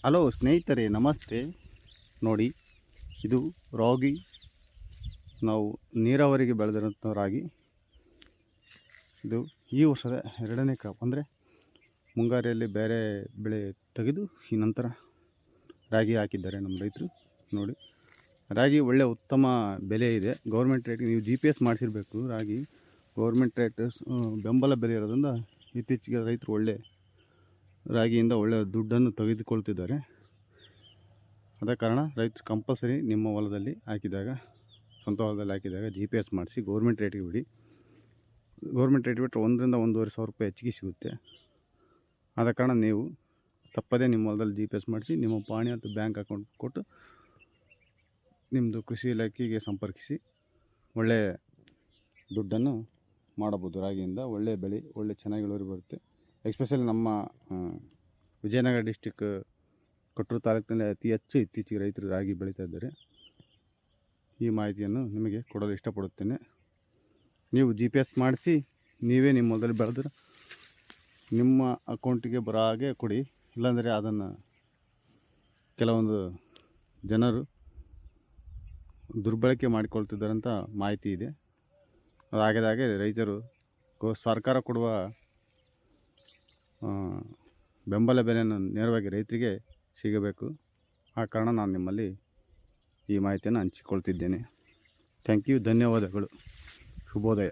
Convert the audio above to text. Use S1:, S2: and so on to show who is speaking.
S1: Hello ಸ್ನೇಹಿತರೆ, ನಮಸ್ತೆ. ನೋಡಿ, ಇದು ರಾಗಿ. ನಾವು ನೀರಾವರಿಗೆ ಬೆಳೆದಿರೋಂಥ ರಾಗಿ. ಇದು ಈ ವರ್ಷದ ಎರಡನೇ ಕ್ರಾಪ್. ಅಂದರೆ ಮುಂಗಾರಿಯಲ್ಲಿ ಬೇರೆ ಬೆಳೆ ತೆಗೆದು ಈ ನಂತರ ರಾಗಿ ಹಾಕಿದ್ದಾರೆ ನಮ್ಮ ರೈತರು. ನೋಡಿ, ರಾಗಿ ಒಳ್ಳೆ ಉತ್ತಮ ಬೆಲೆ ಇದೆ. ಗೌರ್ಮೆಂಟ್ ರೇಟ್ ನೀವು GPS ಮಾಡಿಸಿರಬೇಕು. ರಾಗಿ ಗೌರ್ಮೆಂಟ್ ರೇಟ್ ಬೆಂಬಲ ಬೆಲೆ ಇರೋದ್ರಿಂದ ಇತ್ತೀಚೆಗೆ ರೈತರು ಒಳ್ಳೆ ರಾಗಿಯಿಂದ ಒಳ್ಳೆಯ ದುಡ್ಡನ್ನು ತೆಗೆದುಕೊಳ್ತಿದ್ದಾರೆ. ಅದ ಕಾರಣ ರೈತರು ಕಂಪಲ್ಸರಿ ನಿಮ್ಮ ಹೊಲದಲ್ಲಿ ಹಾಕಿದಾಗ, ಸ್ವಂತ ಹೊಲದಲ್ಲಿ ಹಾಕಿದಾಗ GPS ಮಾಡಿಸಿ ಗೌರ್ಮೆಂಟ್ ರೇಟಿಗೆ ಬಿಡಿ. ಗೌರ್ಮೆಂಟ್ ರೇಟ್ ಬಿಟ್ಟರೆ 1 ರಿಂದ 1,500 ಸಾವಿರ ರೂಪಾಯಿ ಹೆಚ್ಚಿಗೆ ಸಿಗುತ್ತೆ. ಆದ ಕಾರಣ ನೀವು ತಪ್ಪದೇ ನಿಮ್ಮ ಹೊಲದಲ್ಲಿ GPS ಮಾಡಿಸಿ ನಿಮ್ಮ ಪಾಣಿ ಅಥವಾ ಬ್ಯಾಂಕ್ ಅಕೌಂಟ್ ಕೊಟ್ಟು ನಿಮ್ಮದು ಕೃಷಿ ಇಲಾಖೆಗೆ ಸಂಪರ್ಕಿಸಿ ಒಳ್ಳೆಯ ದುಡ್ಡನ್ನು ಮಾಡಬಹುದು. ರಾಗಿಯಿಂದ ಒಳ್ಳೆಯ ಬೆಳೆ, ಒಳ್ಳೆ ಚೆನ್ನಾಗಿ ಇಳುವರಿ ಬರುತ್ತೆ. ಎಸ್ಪೆಷಲಿ ನಮ್ಮ ವಿಜಯನಗರ ಡಿಸ್ಟಿಕ್ ಕೊಟ್ಟೂರು ತಾಲೂಕಿನಲ್ಲಿ ಅತಿ ಹೆಚ್ಚು ಇತ್ತೀಚೆಗೆ ರೈತರು ರಾಗಿ ಬೆಳೀತಾ ಇದ್ದಾರೆ. ಈ ಮಾಹಿತಿಯನ್ನು ನಿಮಗೆ ಕೊಡಲು ಇಷ್ಟಪಡುತ್ತೇನೆ. ನೀವು GPS ಮಾಡಿಸಿ ನೀವೇ ನಿಮ್ಮ ಹೊಲದಲ್ಲಿ ಬೆಳೆದ್ರೆ ನಿಮ್ಮ ಅಕೌಂಟಿಗೆ ಬರೋ ಹಾಗೆ ಕೊಡಿ. ಇಲ್ಲಾಂದರೆ ಅದನ್ನು ಕೆಲವೊಂದು ಜನರು ದುರ್ಬಳಕೆ ಮಾಡಿಕೊಳ್ತಿದ್ದಾರಂತ ಮಾಹಿತಿ ಇದೆ. ಅದಾಗದಾಗೆ ರೈತರು ಸರ್ಕಾರ ಕೊಡುವ ಬೆಂಬಲ ಬೆಲೆಯನ್ನು ನೇರವಾಗಿ ರೈತರಿಗೆ ಸಿಗಬೇಕು. ಆ ಕಾರಣ ನಾನು ನಿಮ್ಮಲ್ಲಿ ಈ ಮಾಹಿತಿಯನ್ನು ಹಂಚಿಕೊಳ್ತಿದ್ದೇನೆ. ಥ್ಯಾಂಕ್ ಯು, ಧನ್ಯವಾದಗಳು, ಶುಭೋದಯ.